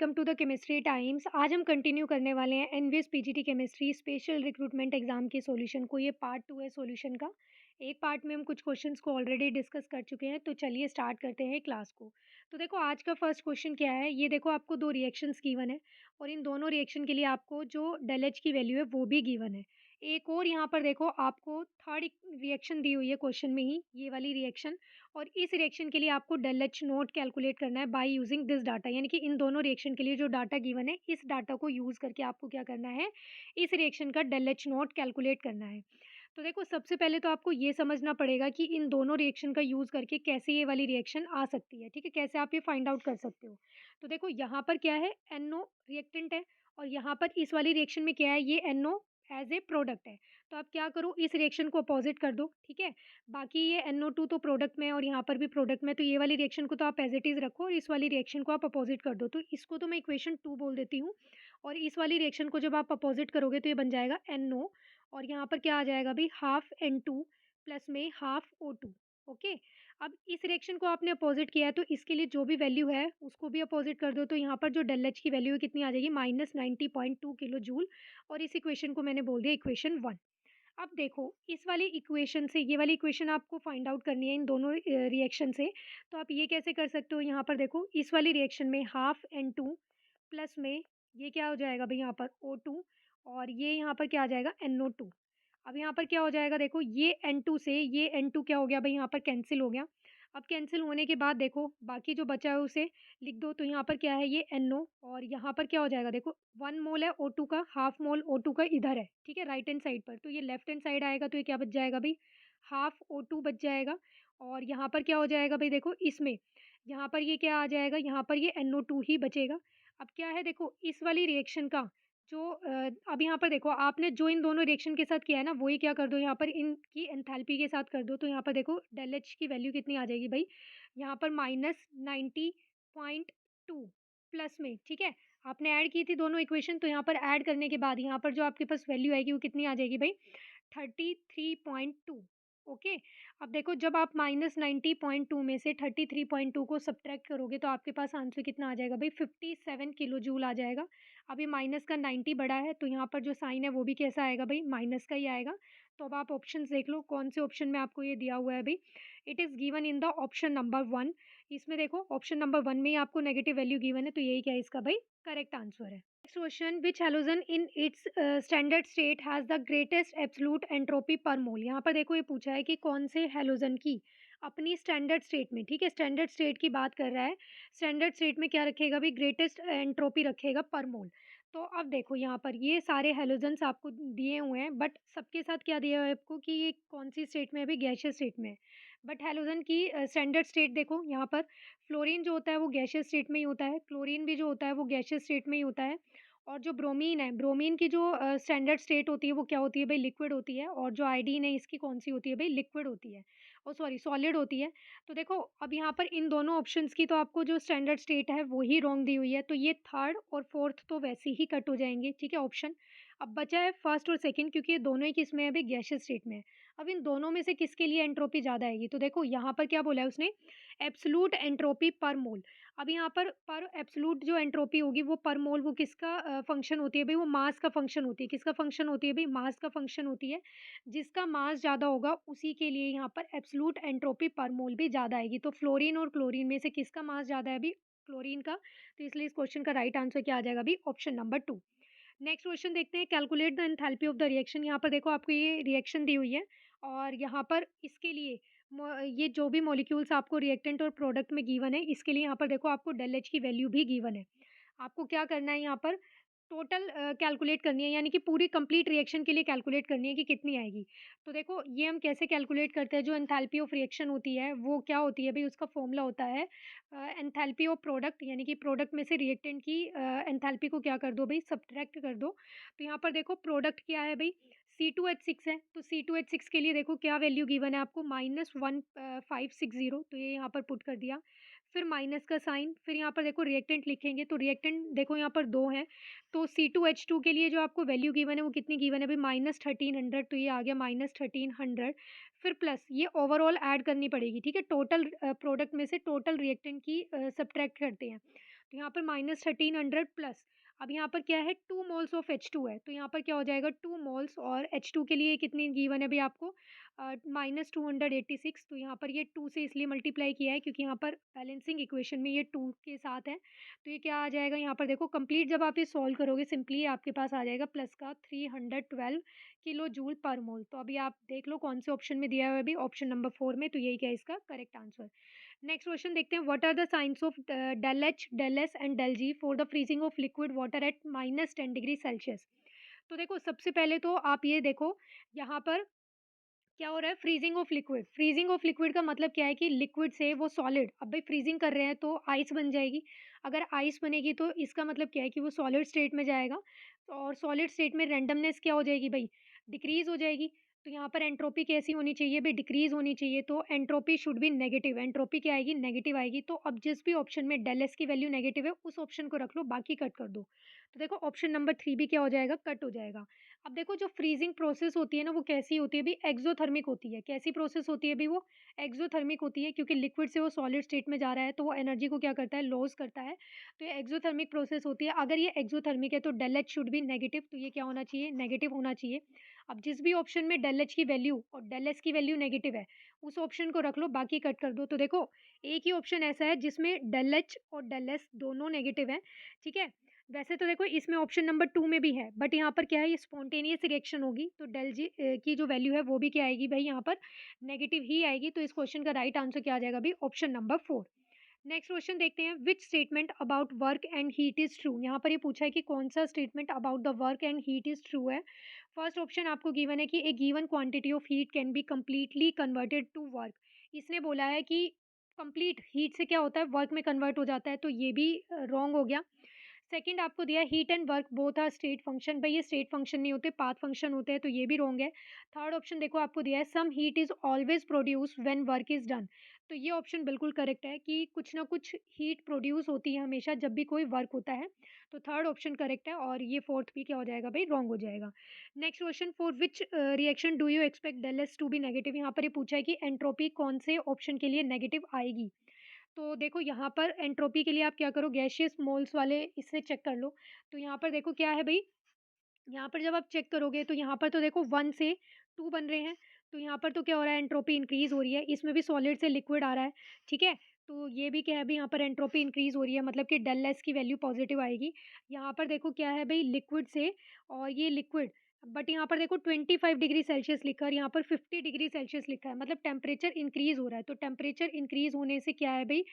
Welcome to the chemistry times. आज हम continue करने वाले हैं NVS PGT chemistry special recruitment exam के सॉल्यूशन को। ये पार्ट 2 है सॉल्यूशन का। एक पार्ट में हम कुछ क्वेश्चंस को ऑलरेडी डिस्कस कर चुके हैं, तो चलिए स्टार्ट करते हैं क्लास को। तो देखो आज का फर्स्ट क्वेश्चन क्या है। ये देखो आपको दो रिएक्शंस गिवन है और इन दोनों रिएक्शन के लिए आपको जो डेल एच की वैल्यू है वो भी गिवन है। एक और यहाँ पर देखो आपको थर्ड रिएक्शन दी हुई है क्वेश्चन में ही, ये वाली रिएक्शन। और इस रिएक्शन के लिए आपको डेल एच नोट कैलकुलेट करना है बाय यूजिंग दिस डाटा, यानी कि इन दोनों रिएक्शन के लिए जो डाटा गिवन है इस डाटा को यूज करके आपको क्या करना है, इस रिएक्शन का डेल एच नोट कैलकुलेट करना है। तो देखो सबसे पहले तो आपको ये समझना पड़ेगा कि इन दोनों रिएक्शन का यूज करके कैसे ये वाली रिएक्शन आ सकती है, ठीक है, कैसे आप ये फाइंड आउट कर सकते हो। तो देखो यहाँ पर क्या है, एनओ रिएक्टेंट है और यहाँ पर इस वाली रिएक्शन में क्या है, ये एनओ एज ए प्रोडक्ट है। तो आप क्या करो, इस रिएक्शन को अपोजिट कर दो, ठीक है। बाकी ये NO2 तो प्रोडक्ट में है और यहाँ पर भी प्रोडक्ट में, तो ये वाली रिएक्शन को तो आप एज इट इज़ रखो और इस वाली रिएक्शन को आप अपोजिट कर दो। तो इसको तो मैं इक्वेशन 2 बोल देती हूँ और इस वाली रिएक्शन को जब आप अपोजिट करोगे तो ये बन जाएगा NO और यहाँ पर क्या आ जाएगा भाई, हाफ N2 प्लस में हाफ O2। ओके। अब इस रिएक्शन को आपने अपोजिट किया है तो इसके लिए जो भी वैल्यू है उसको भी अपोजिट कर दो, तो यहाँ पर जो डेल एच की वैल्यू है कितनी आ जाएगी, -90.2 किलो जूल। और इस इक्वेशन को मैंने बोल दिया इक्वेशन 1। अब देखो इस वाली इक्वेशन से ये वाली इक्वेशन आपको फाइंड आउट करनी है इन दोनों रिएक्शन से। तो आप ये कैसे कर सकते हो, यहाँ पर देखो इस वाली रिएक्शन में हाफ N2 प्लस में ये क्या हो जाएगा भाई, यहाँ पर O2 और ये यहाँ पर क्या आ जाएगा NO2। अब यहाँ पर क्या हो जाएगा, देखो ये N2 से ये N2 क्या हो गया भाई, यहाँ पर कैंसिल हो गया। अब कैंसिल होने के बाद देखो बाकी जो बचा है उसे लिख दो, तो यहाँ पर क्या है, ये NO और यहाँ पर क्या हो जाएगा, देखो 1 मोल है O2 का, हाफ मोल O2 का इधर है, ठीक है, राइट हैंड साइड पर। तो ये लेफ्ट हैंड साइड आएगा तो ये क्या बच जाएगा भाई, हाफ O2 बच जाएगा। और यहाँ पर क्या हो जाएगा भाई, देखो इसमें यहाँ पर ये क्या आ जाएगा, यहाँ पर ये NO2 ही बचेगा। अब क्या है, देखो इस वाली रिएक्शन का जो अब यहाँ पर देखो आपने जो इन दोनों रिएक्शन के साथ किया है ना, वही क्या कर दो, यहाँ पर इनकी एंथैल्पी के साथ कर दो। तो यहाँ पर देखो डेल एच की वैल्यू कितनी आ जाएगी भाई, यहाँ पर -90.2 प्लस में, ठीक है। आपने ऐड की थी दोनों इक्वेशन, तो यहाँ पर ऐड करने के बाद यहाँ पर जो आपके पास वैल्यू आएगी वो कितनी आ जाएगी भाई, 33.2। ओके। अब देखो जब आप -90.2 में से 33.2 को सब्ट्रैक्ट करोगे तो आपके पास आंसर कितना आ जाएगा भाई, 57 किलो जूल आ जाएगा। अब ये माइनस का 90 बड़ा है तो यहाँ पर जो साइन है वो भी कैसा आएगा भाई, माइनस का ही आएगा। तो अब आप ऑप्शन देख लो कौन से ऑप्शन में आपको ये दिया हुआ है भाई। It is given in the option number 1। इसमें देखो ऑप्शन नंबर 1 में ही आपको नेगेटिव वैल्यू गिवन है, तो यही क्या है इसका भाई करेक्ट आंसर है। Next question, which halogen in its standard state has the greatest absolute entropy पर मोल। यहाँ पर देखो ये पूछा है कि कौन से हैलोजन की अपनी स्टैंडर्ड स्टेट में, ठीक है, स्टैंडर्ड स्टेट की बात कर रहा है। स्टैंडर्ड स्टेट में क्या रखेगा भाई, ग्रेटेस्ट एंट्रोपी रखेगा पर मोल। तो अब देखो यहाँ पर ये सारे हैलोजन्स आपको दिए हुए हैं, बट सबके साथ क्या दिया हुआ है आपको कि ये कौन सी स्टेट में है भाई, गैसियस स्टेट में है। बट हैलोजन की स्टैंडर्ड स्टेट देखो यहाँ पर, फ्लोरीन जो होता है वो गैसियस स्टेट में ही होता है, क्लोरीन भी जो होता है वो गैसियस स्टेट में ही होता है। और जो ब्रोमीन है, ब्रोमीन की जो स्टैंडर्ड स्टेट होती है वो क्या होती है भाई, लिक्विड होती है। और जो आयोडीन है इसकी कौन सी होती है भाई, लिक्विड होती है, और सॉरी सॉलिड होती है। तो देखो अब यहाँ पर इन दोनों ऑप्शंस की तो आपको जो स्टैंडर्ड स्टेट है वो ही रॉन्ग दी हुई है, तो ये थर्ड और फोर्थ तो वैसे ही कट हो जाएंगे, ठीक है, ऑप्शन। अब बचा है फर्स्ट और सेकंड, क्योंकि ये दोनों ही किस में है भाई, गैसियस स्टेट में है। अब इन दोनों में से किसके लिए एंट्रोपी ज़्यादा आएगी, तो देखो यहाँ पर क्या बोला है उसने, एब्सोल्यूट एंट्रोपी पर मोल। अब यहाँ पर एब्सोल्यूट जो एंट्रोपी होगी वो पर मोल, वो किसका फंक्शन होती है भाई, वो मास का फंक्शन होती है। किसका फंक्शन होती है भाई, मास का फंक्शन होती है। जिसका मास ज़्यादा होगा उसी के लिए यहाँ पर एब्सोल्यूट एंट्रोपी पर मोल भी ज़्यादा आएगी। तो फ्लोरीन और क्लोरीन में से किसका मास ज़्यादा है अभी, क्लोरीन का। तो इसलिए इस क्वेश्चन का राइट आंसर क्या आ जाएगा अभी, ऑप्शन नंबर 2। नेक्स्ट क्वेश्चन देखते हैं, calculate the enthalpy of the reaction. यहाँ पर देखो आपको ये रिएक्शन दी हुई है और यहाँ पर इसके लिए ये जो भी मॉलिक्यूल्स आपको रिएक्टेंट और प्रोडक्ट में गिवन है, इसके लिए यहाँ पर देखो आपको डेल एच की वैल्यू भी गिवन है। आपको क्या करना है, यहाँ पर टोटल कैलकुलेट करनी है, यानी कि पूरी कंप्लीट रिएक्शन के लिए कैलकुलेट करनी है कि कितनी आएगी। तो देखो ये हम कैसे कैलकुलेट करते हैं, जो एंथैल्पी ऑफ रिएक्शन होती है वो क्या होती है भाई, उसका फॉर्मूला होता है एंथैल्पी ऑफ प्रोडक्ट, यानी कि प्रोडक्ट में से रिएक्टेंट की एंथैल्पी को क्या कर दो भाई, सब्ट्रैक्ट कर दो। तो यहाँ पर देखो प्रोडक्ट क्या है भाई, C2H6 है, तो C2H6 के लिए देखो क्या वैल्यू गिवन है आपको, -1560। तो ये यहाँ पर पुट कर दिया, फिर माइनस का साइन, फिर यहाँ पर देखो रिएक्टेंट लिखेंगे, तो रिएक्टेंट देखो यहाँ पर दो हैं। तो C2H2 के लिए जो आपको वैल्यू गिवन है वो कितनी गिवन है भाई, -1300। तो ये आ गया -1300। फिर प्लस ये ओवरऑल ऐड करनी पड़ेगी, ठीक है, टोटल प्रोडक्ट में से टोटल रिएक्टेंट की सब्ट्रैक्ट करते हैं। तो यहाँ पर -1300 प्लस, अब यहाँ पर क्या है 2 मोल्स ऑफ H2 है, तो यहाँ पर क्या हो जाएगा 2 मोल्स, और H2 के लिए कितनी गिवन है अभी आपको -286, तो यहाँ पर ये 2 से इसलिए मल्टीप्लाई किया है क्योंकि यहाँ पर बैलेंसिंग इक्वेशन में ये 2 के साथ है। तो ये क्या आ जाएगा यहाँ पर देखो कंप्लीट, जब आप ये सॉल्व करोगे सिंपली आपके पास आ जाएगा प्लस का 312 किलो जूल पर मोल। तो अभी आप देख लो कौन से ऑप्शन में दिया हुआ है अभी, ऑप्शन नंबर 4 में, तो यही क्या है इसका करेक्ट आंसर। नेक्स्ट क्वेश्चन देखते हैं, what are the signs of del H, del S and del G for the freezing of liquid water at -10 degree Celsius. तो देखो सबसे पहले तो आप ये देखो यहाँ पर क्या हो रहा है, freezing of liquid. Freezing of liquid का मतलब क्या है कि लिक्विड से वो सॉलिड, अब भाई फ्रीजिंग कर रहे हैं तो आइस बन जाएगी। अगर आइस बनेगी तो इसका मतलब क्या है कि वो सॉलिड स्टेट में जाएगा, और सॉलिड स्टेट में रैंडमनेस क्या हो जाएगी भाई, डिक्रीज हो जाएगी। तो यहाँ पर एंट्रोपी कैसी होनी चाहिए भाई, डिक्रीज होनी चाहिए, तो entropy should be negative. Entropy क्या आएगी, नेगेटिव आएगी। तो अब जिस भी ऑप्शन में डेल एस की वैल्यू नेगेटिव है उस ऑप्शन को रख लो, बाकी कट कर दो। तो देखो ऑप्शन नंबर 3 भी क्या हो जाएगा, कट हो जाएगा। अब देखो जो फ्रीजिंग प्रोसेस होती है ना, वो कैसी होती है भी, एक्सोथर्मिक होती है। कैसी प्रोसेस होती है भी वो, एक्सोथर्मिक होती है, क्योंकि लिक्विड से वो सॉलिड स्टेट में जा रहा है तो वो एनर्जी को क्या करता है, लॉस करता है। तो ये एक्सोथर्मिक प्रोसेस होती है। अगर ये एक्सोथर्मिक है तो del H should be negative, तो ये क्या होना चाहिए, नेगेटिव होना चाहिए। अब जिस भी ऑप्शन में डेल एच की वैल्यू और डेल एस की वैल्यू नेगेटिव है उस ऑप्शन को रख लो, बाकी कट कर दो। तो देखो एक ही ऑप्शन ऐसा है जिसमें डेल एच और डेल एस दोनों नेगेटिव है, ठीक है। वैसे तो देखो इसमें ऑप्शन नंबर 2 में भी है, बट यहाँ पर क्या है, ये स्पॉन्टेनियस रिएक्शन होगी, तो डेल जी की जो वैल्यू है वो भी क्या आएगी भाई, यहाँ पर नेगेटिव ही आएगी। तो इस क्वेश्चन का राइट आंसर क्या आ जाएगा भाई, ऑप्शन नंबर 4। नेक्स्ट क्वेश्चन देखते हैं, which statement about work and heat is true. यहाँ पर ये पूछा है कि कौन सा statement about the work and heat is true है। फर्स्ट ऑप्शन आपको गिवन है कि a given quantity of heat can be completely converted to work. इसने बोला है कि कंप्लीट हीट से क्या होता है, वर्क में कन्वर्ट हो जाता है, तो ये भी रॉन्ग हो गया। सेकंड आपको दिया है heat and work both are state function, भाई ये स्टेट फंक्शन नहीं होते, पाथ फंक्शन होते हैं, तो ये भी रॉन्ग है। थर्ड ऑप्शन देखो आपको दिया है some heat is always produce when work is done, तो ये ऑप्शन बिल्कुल करेक्ट है कि कुछ ना कुछ हीट प्रोड्यूस होती है हमेशा जब भी कोई वर्क होता है। तो थर्ड ऑप्शन करेक्ट है, और ये फोर्थ भी क्या हो जाएगा भाई, रॉन्ग हो जाएगा। Next question, for which reaction do you expect del S to be negative. यहाँ पर ये पूछा है कि एंट्रोपी कौन से ऑप्शन के लिए नेगेटिव आएगी। तो देखो यहाँ पर एंट्रोपी के लिए आप क्या करो, गैसियस मोल्स वाले इससे चेक कर लो। तो यहाँ पर देखो क्या है भाई, यहाँ पर जब आप चेक करोगे तो यहाँ पर तो देखो 1 से 2 बन रहे हैं, तो यहाँ पर तो क्या हो रहा है, एंट्रोपी इंक्रीज़ हो रही है, इसमें भी सॉलिड से लिक्विड आ रहा है, ठीक है? तो ये भी क्या है अभी, यहाँ पर एंट्रोपी इंक्रीज़ हो रही है, मतलब कि डेल एस की वैल्यू पॉजिटिव आएगी। यहाँ पर देखो क्या है भई, लिक्विड से, और ये लिक्विड, बट यहाँ पर देखो 25 डिग्री सेल्सियस लिखा है और यहाँ पर 50 डिग्री सेल्सियस लिखा है, मतलब टेम्परेचर इंक्रीज़ हो रहा है। तो टेम्परेचर इंक्रीज़ होने से क्या है भई,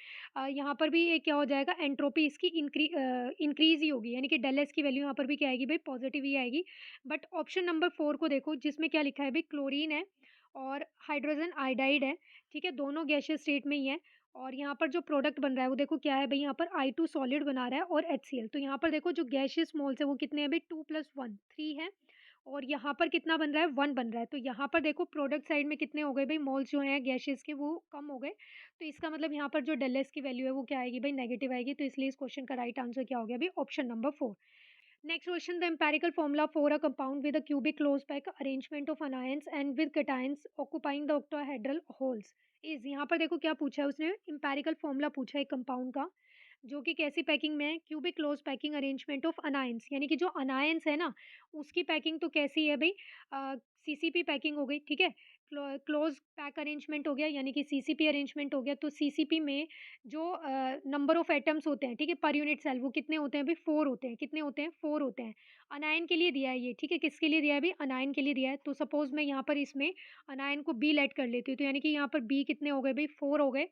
यहाँ पर भी ये क्या हो जाएगा, एंट्रोपी इसकी इंक्रीज़ ही होगी, यानी कि डेल एस की वैल्यू यहाँ पर भी क्या आएगी भाई, पॉजिटिव ही आएगी। बट ऑप्शन नंबर 4 को देखो, जिसमें क्या लिखा है भाई, क्लोरीन है और हाइड्रोजन आयोडाइड है, ठीक है, दोनों गैसियस स्टेट में ही है। और यहाँ पर जो प्रोडक्ट बन रहा है वो देखो क्या है भाई, यहाँ पर I2 सॉलिड बना रहा है और HCl। तो यहाँ पर देखो जो गैसियस मोल्स है वो कितने हैं भाई, 2 + 1 3 है, और यहाँ पर कितना बन रहा है, 1 बन रहा है। तो यहाँ पर देखो प्रोडक्ट साइड में कितने हो गए भाई, मोल्स जो हैं गैसियस के वो कम हो गए। तो इसका मतलब यहाँ पर जो डेल एस की वैल्यू है वो क्या आएगी भाई, नेगेटिव आएगी। तो इसलिए इस क्वेश्चन का राइट आंसर क्या हो गया भाई, option number 4। Next question, the empirical formula for a compound with a cubic close pack arrangement of anions and with cations occupying the octahedral holes is। यहाँ पर देखो क्या पूछा है उसने, empirical formula पूछा है कंपाउंड का जो कि कैसी पैकिंग में है, cubic close packing arrangement of anions, यानी कि जो अनायंस है ना उसकी पैकिंग तो कैसी है भाई, सीसीपी पैकिंग हो गई, ठीक है। क्लोज पैक अरेंजमेंट हो गया, यानी कि सीसीपी अरेंजमेंट हो गया। तो सीसीपी में जो नंबर ऑफ एटम्स होते हैं, ठीक है, पर यूनिट सेल, वो कितने होते हैं भाई, 4 होते हैं। कितने होते हैं, 4 होते हैं। अनायन के लिए दिया है ये, ठीक है, किसके लिए दिया है भाई, अनायन के लिए दिया है। तो सपोज मैं यहाँ पर इसमें अनायन को बी लेट कर लेती हूँ, तो यानी कि यहाँ पर बी कितने हो गए भाई, 4 हो गए।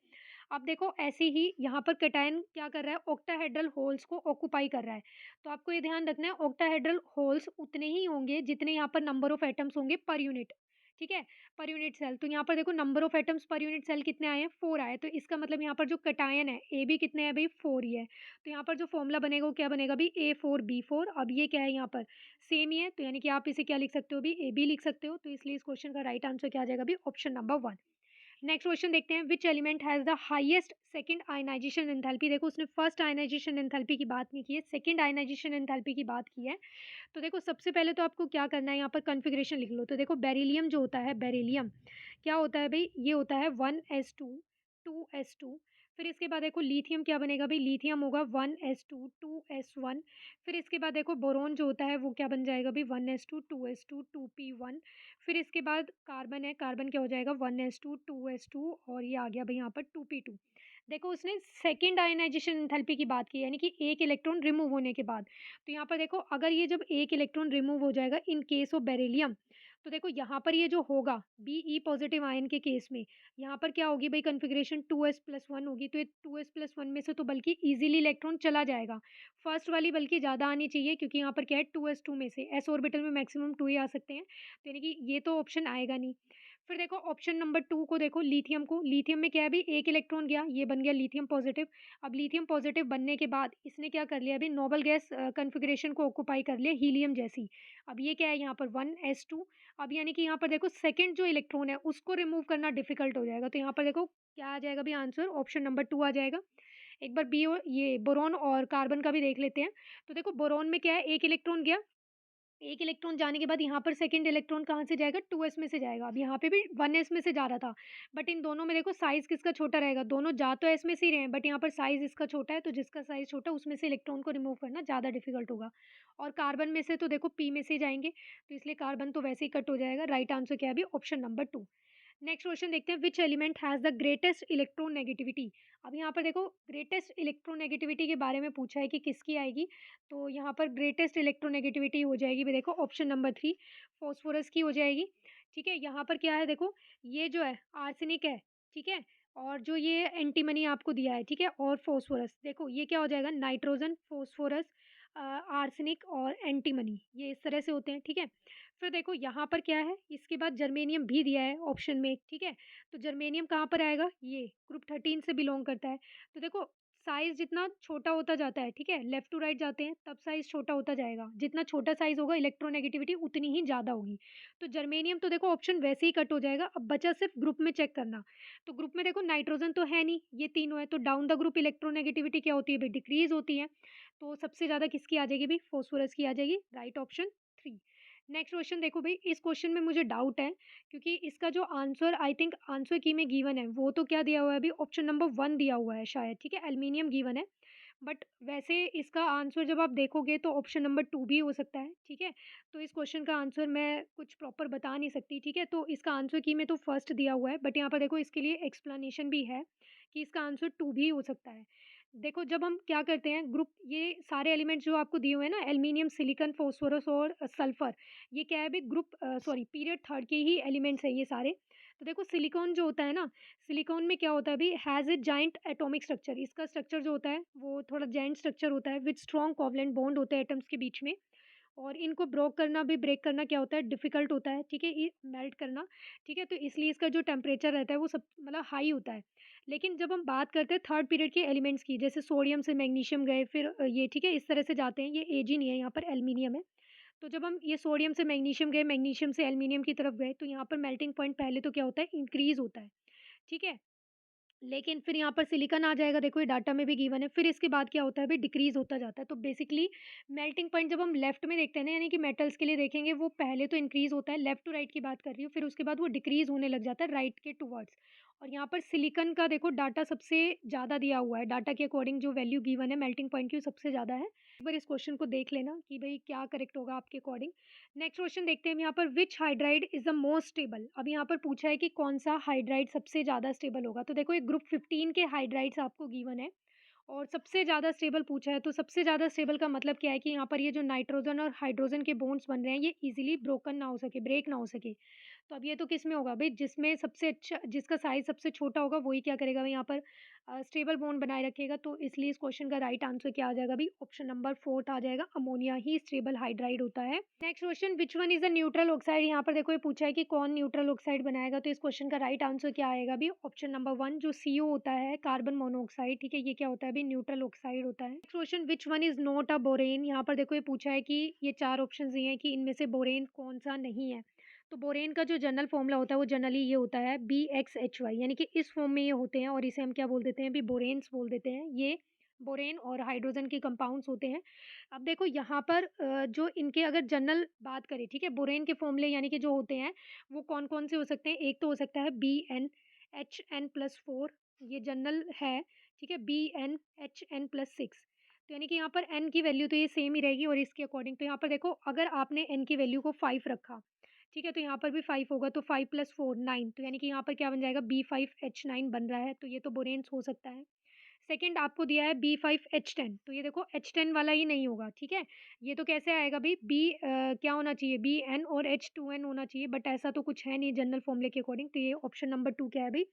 अब देखो ऐसे ही यहाँ पर कैटायन क्या कर रहा है, ऑक्टाहेड्रल होल्स को ऑक्यूपाई कर रहा है। तो आपको ये ध्यान रखना है, ऑक्टाहेड्रल होल्स उतने ही होंगे जितने यहाँ पर नंबर ऑफ एटम्स होंगे पर यूनिट, ठीक है, पर यूनिट सेल। तो यहाँ पर देखो number of atoms per unit cell कितने आए हैं, 4 आए। तो इसका मतलब यहाँ पर जो कैटायन है ए भी कितने हैं भाई, 4 ही है। तो यहाँ पर जो फॉर्मूला बनेगा वो क्या बनेगा भाई, A4B4। अब ये क्या है यहाँ पर, सेम ही है, तो यानी कि आप इसे क्या लिख सकते हो भी, ए बी लिख सकते हो। तो इसलिए इस क्वेश्चन का राइट आंसर क्या आ जाएगा भाई, ऑप्शन नंबर 1। नेक्स्ट क्वेश्चन देखते हैं, which element has the highest second ionization enthalpy. देखो उसने फर्स्ट आयनाइजेशन एंथैल्पी की बात नहीं की है, सेकंड आयनाइजेशन एंथैल्पी की बात की है। तो देखो सबसे पहले तो आपको क्या करना है, यहाँ पर कॉन्फ़िगरेशन लिख लो। तो देखो बेरिलियम जो होता है, बेरिलियम क्या होता है भाई, ये होता है 1s2 2s2, फिर इसके बाद देखो लिथियम क्या बनेगा भाई, लिथियम होगा 1s2 2s1। फिर इसके बाद देखो बोरोन जो होता है वो क्या बन जाएगा भाई, 1s2 2s2 2p1। फिर इसके बाद कार्बन है, कार्बन क्या हो जाएगा 1s2 2s2 और ये आ गया भाई यहाँ पर 2p2। देखो उसने सेकंड आयनाइजेशन एंथैल्पी की बात की, यानी कि एक इलेक्ट्रॉन रिमूव होने के बाद। तो यहाँ पर देखो अगर ये जब एक इलेक्ट्रॉन रिमूव हो जाएगा इन केस ऑफ बेरिलियम, तो देखो यहाँ पर ये जो होगा Be पॉजिटिव आयन के केस में, यहाँ पर क्या होगी भाई कॉन्फ़िगरेशन 2s+1 होगी। तो ये 2s+1 में से तो बल्कि ईज़िली इलेक्ट्रॉन चला जाएगा। फर्स्ट वाली बल्कि ज़्यादा आनी चाहिए, क्योंकि यहाँ पर क्या है 2s2 में से s ऑर्बिटल में मैक्सिमम 2 ही आ सकते हैं। तो यानी कि ये तो ऑप्शन आएगा नहीं। फिर देखो ऑप्शन नंबर 2 को देखो, लिथियम को, लिथियम में क्या है अभी एक इलेक्ट्रॉन गया, ये बन गया लिथियम पॉजिटिव। अब लिथियम पॉजिटिव बनने के बाद इसने क्या कर लिया अभी, नोबल गैस कॉन्फ़िगरेशन को ऑक्यूपाई कर लिया हीलियम जैसी। अब ये क्या है यहाँ पर 1s2। अब यानी कि यहाँ पर देखो सेकंड जो इलेक्ट्रॉन है उसको रिमूव करना डिफिकल्ट हो जाएगा। तो यहाँ पर देखो क्या आ जाएगा भी आंसर, ऑप्शन नंबर 2 आ जाएगा। एक बार बी और ये बोरॉन और कार्बन का भी देख लेते हैं। तो देखो बोरॉन में क्या है एक इलेक्ट्रॉन गया, एक इलेक्ट्रॉन जाने के बाद यहाँ पर सेकंड इलेक्ट्रॉन कहाँ से जाएगा, 2s में से जाएगा। अब यहाँ पे भी 1s में से जा रहा था, बट इन दोनों में देखो साइज़ किसका छोटा रहेगा, दोनों जा तो s में से ही रहे हैं, बट यहाँ पर साइज़ इसका छोटा है, तो जिसका साइज़ छोटा है उसमें से इलेक्ट्रॉन को रिमूव करना ज़्यादा डिफिकल्ट होगा। और कार्बन में से तो देखो p में से ही जाएँगे, तो इसलिए कार्बन तो वैसे ही कट हो जाएगा। राइट आंसर क्या है अभी, ऑप्शन नंबर 2। नेक्स्ट क्वेश्चन देखते हैं, which element has the greatest electronegativity. अब यहाँ पर देखो ग्रेटेस्ट इलेक्ट्रोनेगेटिविटी के बारे में पूछा है कि किसकी आएगी। तो यहाँ पर ग्रेटेस्ट इलेक्ट्रोनेगेटिविटी हो जाएगी भी देखो ऑप्शन नंबर 3, फॉस्फोरस की हो जाएगी। ठीक है, यहाँ पर क्या है देखो, ये जो है आर्सेनिक है, ठीक है, और जो ये एंटीमनी आपको दिया है, ठीक है, और फॉस्फोरस, देखो ये क्या हो जाएगा, नाइट्रोजन, फॉस्फोरस, आर्सेनिक और एंटीमनी, ये इस तरह से होते हैं। ठीक है, फिर देखो यहाँ पर क्या है, इसके बाद जर्मेनियम भी दिया है ऑप्शन में। ठीक है, तो जर्मेनियम कहाँ पर आएगा, ये ग्रुप 13 से बिलोंग करता है। तो देखो साइज़ जितना छोटा होता जाता है, ठीक है, लेफ्ट टू राइट जाते हैं तब साइज़ छोटा होता जाएगा, जितना छोटा साइज़ होगा इलेक्ट्रोनेगेटिविटी उतनी ही ज़्यादा होगी। तो जर्मेनियम तो देखो ऑप्शन वैसे ही कट हो जाएगा, अब बचा सिर्फ ग्रुप में चेक करना। तो ग्रुप में देखो नाइट्रोजन तो है नहीं, ये तीनों है, तो डाउन द ग्रुप इलेक्ट्रोनेगेटिविटी क्या होती है भाई, डिक्रीज होती है। तो सबसे ज़्यादा किसकी आ जाएगी भाई, फॉस्फोरस की आ जाएगी। Right option 3। नेक्स्ट क्वेश्चन देखो भाई, इस क्वेश्चन में मुझे डाउट है, क्योंकि इसका जो आंसर आई थिंक आंसर की में गिवन है वो तो क्या दिया हुआ है अभी, ऑप्शन नंबर 1 दिया हुआ है शायद। ठीक है, एल्युमिनियम गिवन है, बट वैसे इसका आंसर जब आप देखोगे तो ऑप्शन नंबर 2 भी हो सकता है। ठीक है, तो इस क्वेश्चन का आंसर मैं कुछ प्रॉपर बता नहीं सकती। ठीक है, तो इसका आंसर की में तो फर्स्ट दिया हुआ है, बट यहाँ पर देखो इसके लिए एक्सप्लेनेशन भी है कि इसका आंसर 2 भी हो सकता है। देखो जब हम क्या करते हैं ग्रुप, ये सारे एलिमेंट्स जो आपको दिए हुए हैं ना, एल्युमिनियम, सिलिकॉन, फास्फोरस और सल्फर, ये क्या है अभी ग्रुप सॉरी पीरियड थर्ड के ही एलिमेंट्स हैं ये सारे। तो देखो सिलिकॉन जो होता है ना, सिलिकॉन में क्या होता है अभी, has a giant atomic structure, इसका स्ट्रक्चर जो होता है वो थोड़ा जाइंट स्ट्रक्चर होता है, विथ स्ट्रॉन्ग कोवलेंट बॉन्ड होते हैं एटम्स के बीच में। और इनको ब्रेक करना क्या होता है, डिफ़िकल्ट होता है। ठीक है, ये मेल्ट करना। ठीक है, तो इसलिए इसका जो टेम्परेचर रहता है वो सब मतलब हाई होता है। लेकिन जब हम बात करते हैं थर्ड पीरियड के एलिमेंट्स की, जैसे सोडियम से मैग्नीशियम गए, फिर ये ठीक है इस तरह से जाते हैं, ये एजी नहीं है, यहाँ पर एल्युमिनियम है। तो जब हम ये सोडियम से मैग्नीशियम गए, मैग्नीशियम से एल्युमिनियम की तरफ गए, तो यहाँ पर मेल्टिंग पॉइंट पहले तो क्या होता है, इंक्रीज़ होता है। ठीक है, लेकिन फिर यहाँ पर सिलिकॉन आ जाएगा, देखो ये डाटा में भी गिवन है, फिर इसके बाद क्या होता है अभी, डिक्रीज़ होता जाता है। तो बेसिकली मेल्टिंग पॉइंट जब हम लेफ्ट में देखते हैं ना, यानी कि मेटल्स के लिए देखेंगे, वो पहले तो इंक्रीज़ होता है, लेफ्ट टू राइट की बात कर रही हूँ, फिर उसके बाद वो डिक्रीज़ होने लग जाता है राइट के टुवर्ड्स। और यहाँ पर सिलिकॉन का देखो डाटा सबसे ज़्यादा दिया हुआ है, डाटा के अकॉर्डिंग जो वैल्यू गिवन है मेल्टिंग पॉइंट की वो सबसे ज़्यादा है। एक बार इस क्वेश्चन को देख लेना कि भाई क्या करेक्ट होगा आपके अकॉर्डिंग। नेक्स्ट क्वेश्चन देखते हैं हम यहाँ पर, which hydride is the most stable. अब यहाँ पर पूछा है कि कौन सा हाइड्राइड सबसे ज़्यादा स्टेबल होगा। तो देखो ये ग्रुप 15 के हाइड्राइड्स आपको गिवन है, और सबसे ज़्यादा स्टेबल पूछा है, तो सबसे ज़्यादा स्टेबल का मतलब क्या है कि यहाँ पर ये जो नाइट्रोजन और हाइड्रोजन के बॉन्ड्स बन रहे हैं ये इजीली ब्रोकन ना हो सके, ब्रेक ना हो सके। तो अब ये तो किस में होगा भाई, जिसमें सबसे अच्छा, जिसका साइज सबसे छोटा होगा वही क्या करेगा भाई यहाँ पर स्टेबल बॉन्ड बनाए रखेगा। तो इसलिए इस क्वेश्चन का राइट आंसर क्या आ जाएगा भाई, ऑप्शन नंबर 4 आ जाएगा, अमोनिया ही स्टेबल हाइड्राइड होता है। Next question, which one is a neutral oxide. यहाँ पर देखो ये पूछा है कि कौन न्यूट्रल ऑक्साइड बनाएगा, तो इस क्वेश्चन का राइट आंसर क्या आएगा भाई, ऑप्शन नंबर 1 जो CO होता है, कार्बन मोनोऑक्साइड। ठीक है, ये क्या होता है भाई, न्यूट्रल ऑक्साइड होता है। Next question, which one is not a borane. यहाँ पर देखो ये पूछा है कि ये 4 ऑप्शन दिए हैं कि इनमें से बोरेन कौन सा नहीं है। तो बोरेन का जो जनरल फॉर्मूला होता है वो जनरली ये होता है BXHY, यानी कि इस फॉर्म में ये होते हैं, और इसे हम क्या बोल देते हैं भी, बोरेन्स बोल देते हैं। ये बोरेन और हाइड्रोजन के कंपाउंड्स होते हैं। अब देखो यहाँ पर जो इनके अगर जनरल बात करें, ठीक है, बोरेन के फॉर्मूले यानी कि जो होते हैं वो कौन कौन से हो सकते हैं, एक तो हो सकता है BnHn+4, ये जनरल है। ठीक है, BnHn+6। तो यानी कि यहाँ पर n की वैल्यू तो ये सेम ही रहेगी और इसके अकॉर्डिंग तो यहाँ पर देखो अगर आपने n की वैल्यू को 5 रखा, ठीक है, तो यहाँ पर भी 5 होगा, तो 5 + 4 9, तो यानी कि यहाँ पर क्या बन जाएगा, B5H9 बन रहा है, तो ये तो बोरेन्स हो सकता है। सेकंड आपको दिया है B5H10, तो ये देखो H10 वाला ही नहीं होगा, ठीक है। ये तो कैसे आएगा भाई, क्या होना चाहिए, Bn और H2n होना चाहिए, बट ऐसा तो कुछ है नहीं जनरल फॉर्मूले के अकॉर्डिंग, तो ये ऑप्शन नंबर 2 क्या है भाई,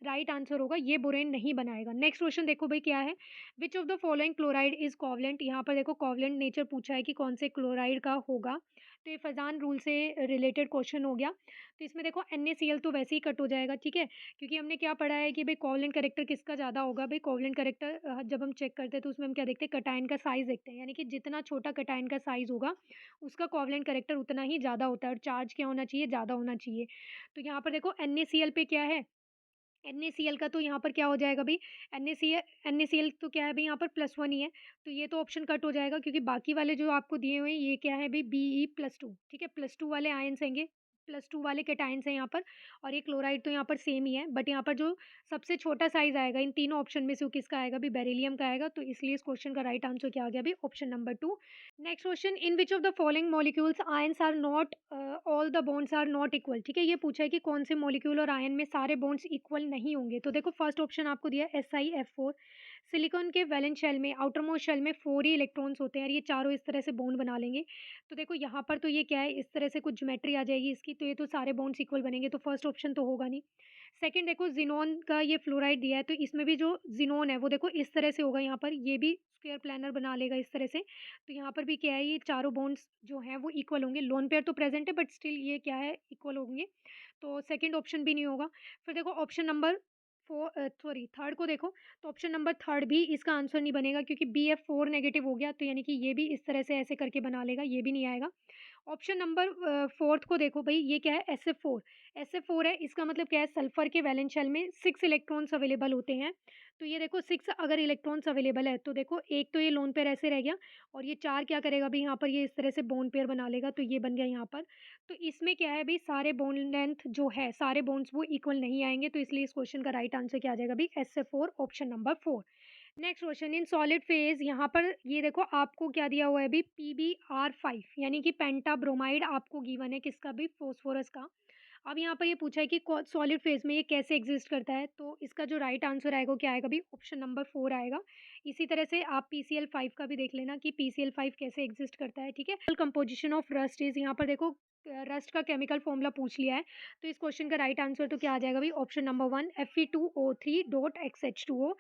राइट आंसर होगा, ये बोरेन नहीं बनाएगा। नेक्स्ट क्वेश्चन देखो भाई क्या है, विच of the following chloride is covalent. यहाँ पर देखो कोवलेंट नेचर पूछा है कि कौन से क्लोराइड का होगा, तो ये फजान रूल से रिलेटेड क्वेश्चन हो गया। तो इसमें देखो NaCl तो वैसे ही कट हो जाएगा, ठीक है, क्योंकि हमने क्या पढ़ा है कि भाई कोवलेंट कैरेक्टर किसका ज़्यादा होगा। भाई कोवलेंट कैरेक्टर जब हम चेक करते हैं तो उसमें हम क्या देखते हैं, कटायन का साइज देखते हैं, यानी कि जितना छोटा कटायन का साइज होगा उसका कोवलेंट कैरेक्टर उतना ही ज़्यादा होता है, और चार्ज क्या होना चाहिए, ज़्यादा होना चाहिए। तो यहाँ पर देखो NaCl पे क्या है, NaCl का तो यहाँ पर क्या हो जाएगा भाई, NaCl तो क्या है भाई, यहाँ पर +1 ही है, तो ये तो ऑप्शन कट हो जाएगा, क्योंकि बाकी वाले जो आपको दिए हुए हैं ये क्या है भाई, Be+2, ठीक है, +2 वाले आयन्स हैंगे, +2 वाले कैटायन्स हैं यहाँ पर, और ये क्लोराइड तो यहाँ पर सेम ही है, बट यहाँ पर जो सबसे छोटा साइज आएगा इन तीनों ऑप्शन में से वो किसका आएगा भी, बेरिलियम का आएगा, तो इसलिए इस क्वेश्चन का राइट आंसर क्या आ गया भाई, option number 2। Next question, in which of the following molecules ions are not, all the bonds are not equal, ठीक है, ये पूछा है कि कौन से मॉलिक्यूल और आयन में सारे बॉन्ड्स इक्वल नहीं होंगे। तो देखो फर्स्ट ऑप्शन आपको दिया है SiF4, सिलिकॉन के वैलेंस शेल में, आउटर मोस्ट शेल में 4 ही इलेक्ट्रॉन्स होते हैं और ये चारों इस तरह से बॉन्ड बना लेंगे। तो देखो यहाँ पर तो ये क्या है, इस तरह से कुछ ज्योमेट्री आ जाएगी इसकी, तो ये तो सारे बॉन्ड्स इक्वल बनेंगे, तो फर्स्ट ऑप्शन तो होगा नहीं। सेकंड देखो जिनोन का ये फ्लोराइड दिया है, तो इसमें भी जो जिनोन है वो देखो इस तरह से होगा, यहाँ पर ये भी स्क्वायर प्लानर बना लेगा इस तरह से, तो यहाँ पर भी क्या है, ये चारों बॉन्ड्स जो हैं वो इक्वल होंगे, लोन पेयर तो प्रेजेंट है बट स्टिल ये क्या है, इक्वल होंगे, तो सेकंड ऑप्शन भी नहीं होगा। फिर देखो ऑप्शन नंबर थर्ड को देखो, तो ऑप्शन नंबर थर्ड भी इसका आंसर नहीं बनेगा, क्योंकि BF4 नेगेटिव हो गया, तो यानी कि ये भी इस तरह से ऐसे करके बना लेगा, ये भी नहीं आएगा। ऑप्शन नंबर फोर्थ को देखो भाई, ये क्या है, SF4 है, इसका मतलब क्या है, सल्फर के वैलेंस शेल में 6 इलेक्ट्रॉन्स अवेलेबल होते हैं, तो ये देखो 6 अगर इलेक्ट्रॉन्स अवेलेबल है तो देखो एक तो ये लोन पेयर ऐसे रह गया, और ये 4 क्या करेगा भाई, यहाँ पर ये इस तरह से बॉन्ड पेयर बना लेगा, तो ये बन गया यहाँ पर। तो इसमें क्या है भाई, सारे बॉन्ड लेंथ जो है, सारे बॉन्ड्स वो इक्वल नहीं आएंगे, तो इसलिए इस क्वेश्चन का राइट आंसर क्या आ जाएगा भाई, SF4, option number 4। Next question, in solid phase, यहाँ पर ये देखो आपको क्या दिया हुआ है अभी, PbR5, यानी कि पेंटाब्रोमाइड आपको गिवन है, किसका भी, फास्फोरस का। अब यहाँ पर ये पूछा है कि सॉलिड फेज में ये कैसे एग्जिस्ट करता है, तो इसका जो राइट आंसर आएगा वो क्या आएगा भी, ऑप्शन नंबर 4 आएगा। इसी तरह से आप PCl5 का भी देख लेना कि PCl5 कैसे एग्जिस्ट करता है, ठीक है। कंपोजिशन ऑफ रस्ट इज, यहाँ पर देखो रस्ट का केमिकल फॉर्मूला पूछ लिया है, तो इस क्वेश्चन का राइट आंसर तो क्या आ जाएगा भाई, option number 1 Fe2O3.XH2O।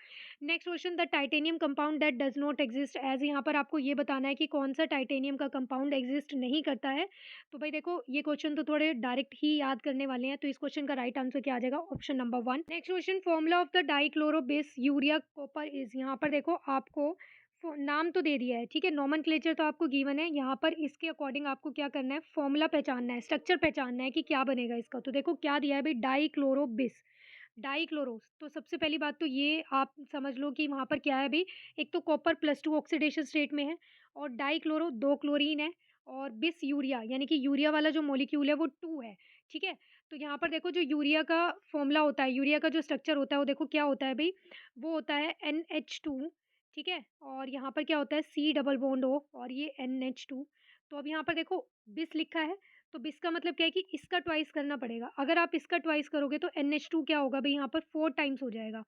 Next question, the titanium compound that does not exist as, यहाँ पर आपको ये बताना है कि कौन सा टाइटेनियम का कंपाउंड एग्जिस्ट नहीं करता है। तो भाई देखो ये क्वेश्चन तो थोड़े डायरेक्ट ही याद करने वाले हैं, तो इस क्वेश्चन का राइट आंसर क्या आ जाएगा, option number 1। Next question, formula of the dichlorobis urea copper is, यहाँ पर देखो आपको नाम तो दे दिया है, ठीक है, नॉमेनक्लेचर तो आपको गिवन है, यहाँ पर इसके अकॉर्डिंग आपको क्या करना है, फॉर्मूला पहचानना है, स्ट्रक्चर पहचानना है कि क्या बनेगा इसका। तो देखो क्या दिया है भाई, डाइक्लोरोबिस, डाइक्लोरोस, तो सबसे पहली बात तो ये आप समझ लो कि वहाँ पर क्या है भाई, एक तो कॉपर +2 ऑक्सीडेशन स्टेट में है, और डाइक्लोरो 2 क्लोरीन है, और बिस यूरिया, यानी कि यूरिया वाला जो मॉलिक्यूल है वो 2 है, ठीक है। तो यहाँ पर देखो जो यूरिया का फॉर्मूला होता है, यूरिया का जो स्ट्रक्चर होता है वो देखो क्या होता है भाई, वो होता है NH2, ठीक है, और यहाँ पर क्या होता है C डबल बॉन्ड O, और ये NH2। तो अब यहाँ पर देखो बिस लिखा है, तो बिस का मतलब क्या है कि इसका ट्वाइस करना पड़ेगा, अगर आप इसका ट्वाइस करोगे तो NH2 क्या होगा भाई, यहाँ पर 4 टाइम्स हो जाएगा।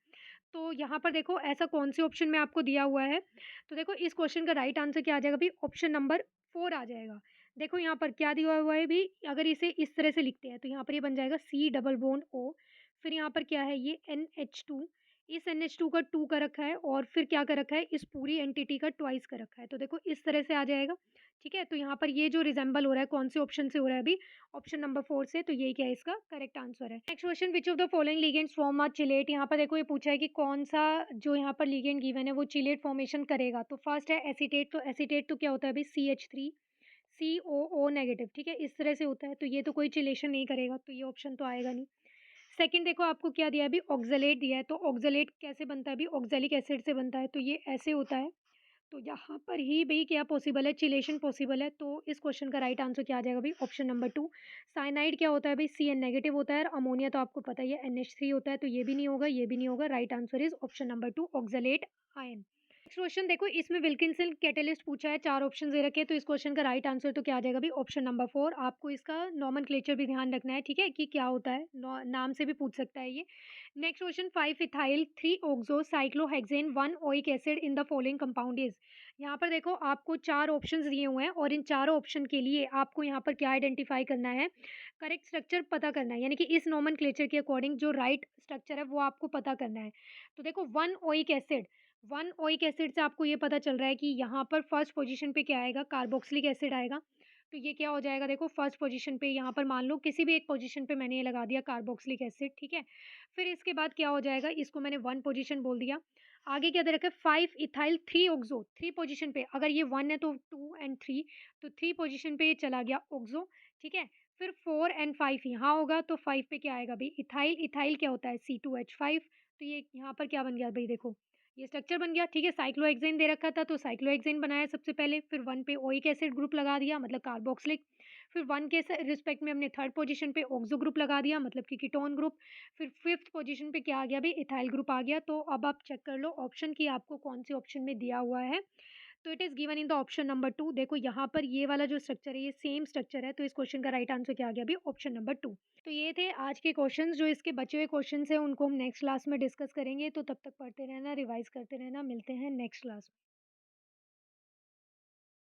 तो यहाँ पर देखो ऐसा कौन से ऑप्शन में आपको दिया हुआ है, तो देखो इस क्वेश्चन का राइट आंसर क्या आ जाएगा भाई, ऑप्शन नंबर 4 आ जाएगा। देखो यहाँ पर क्या दिया हुआ है भाई, अगर इसे इस तरह से लिखते हैं तो यहाँ पर ये बन जाएगा C डबल बॉन्ड O, फिर यहाँ पर क्या है ये NH2, इस NH2 का 2 का रखा है, और फिर क्या कर रखा है, इस पूरी एंटिटी का ट्वाइस का रखा है, तो देखो इस तरह से आ जाएगा, ठीक है। तो यहाँ पर ये जो रिजेंबल हो रहा है कौन से ऑप्शन से हो रहा है अभी, ऑप्शन नंबर 4 से, तो यही क्या है इसका करेक्ट आंसर है। Next question, which of the following ligands form a chelate, यहाँ पर देखो ये पूछा है कि कौन सा जो यहाँ पर लिगेंड गिवन है वो चिलेट फॉर्मेशन करेगा। तो फर्स्ट है एसीटेट, तो एसीटेट तो क्या होता है अभी, CH3 COO नेगेटिव, ठीक है, इस तरह से होता है, तो ये तो कोई चिलेशन नहीं करेगा, तो ये ऑप्शन तो आएगा नहीं। सेकंड देखो आपको क्या दिया है अभी, ऑक्जेलेट दिया है, तो ऑक्जेलेट कैसे बनता है अभी, ऑक्जेलिक एसिड से बनता है, तो ये ऐसे होता है, तो यहाँ पर ही भई क्या पॉसिबल है, चिलेशन पॉसिबल है, तो इस क्वेश्चन का राइट आंसर क्या आ जाएगा भई? Option number 2। साइनाइड क्या होता है भई? Cn नेगेटिव होता है और अमोनिया तो आपको पता ही है NH3 होता है, तो ये भी नहीं होगा, ये भी नहीं होगा। Right answer is option number 2 oxalate ion. Next question देखो, इसमें विल्किंसन कैटेलिस्ट पूछा है, 4 ऑप्शंस दे रखे हैं, तो इस क्वेश्चन का राइट आंसर तो क्या आ जाएगा भई? Option number 4। आपको इसका नोमेनक्लेचर भी ध्यान रखना है, ठीक है? कि क्या होता है, नाम से भी पूछ सकता है ये। Next question, 5 ethyl 3 oxo cyclohexane 1 oic acid in the following compound is. यहाँ पर देखो आपको 4 ऑप्शंस दिए हुए हैं और इन चारों ऑप्शन के लिए आपको यहाँ पर क्या आइडेंटिफाई करना है, करेक्ट स्ट्रक्चर पता करना है, यानी कि इस नोमेनक्लेचर के अकॉर्डिंग जो राइट स्ट्रक्चर है वो आपको पता करना है। तो देखो 1 ओइक एसिड से आपको ये पता चल रहा है कि यहाँ पर फर्स्ट पोजीशन पे क्या आएगा, कार्बोक्सिलिक एसिड आएगा। तो ये क्या हो जाएगा, देखो फर्स्ट पोजीशन पे यहाँ पर मान लो किसी भी एक पोजीशन पे मैंने ये लगा दिया कार्बोक्सिलिक एसिड, ठीक है। फिर इसके बाद क्या हो जाएगा, इसको मैंने 1 पोजीशन बोल दिया। आगे क्या दे रखा है, 5 इथाइल 3 ऑक्सो, 3 पोजीशन पे, अगर ये 1 है तो 2 एंड 3, तो 3 पोजीशन पे ये चला गया ऑक्सो, ठीक है। फिर 4 एंड 5 यहाँ होगा, तो 5 पे क्या आएगा भई, इथाइल। इथाइल क्या होता है, C2H5। तो ये यहाँ पर क्या बन गया भई, देखो ये स्ट्रक्चर बन गया, ठीक है। साइक्लोहेक्सेन दे रखा था, तो साइक्लोहेक्सेन बनाया सबसे पहले, फिर 1 पे ओइक एसिड ग्रुप लगा दिया, मतलब कार्बोक्सिलिक। फिर 1 के रिस्पेक्ट में हमने थर्ड पोजीशन पे ऑक्सो ग्रुप लगा दिया, मतलब कि कीटोन ग्रुप। फिर फिफ्थ पोजीशन पे क्या आ गया भई, इथाइल ग्रुप आ गया। तो अब आप चेक कर लो ऑप्शन कि आपको कौन से ऑप्शन में दिया हुआ है। तो it is given in the option number 2। देखो यहाँ पर ये वाला जो स्ट्रक्चर है ये सेम स्ट्रक्चर है, तो इस क्वेश्चन का राइट आंसर क्या आ गया अभी, ऑप्शन नंबर 2। तो ये थे आज के क्वेश्चंस। जो इसके बचे हुए क्वेश्चंस हैं उनको हम नेक्स्ट क्लास में डिस्कस करेंगे, तो तब तक पढ़ते रहना, रिवाइज करते रहना। मिलते हैं नेक्स्ट क्लास में।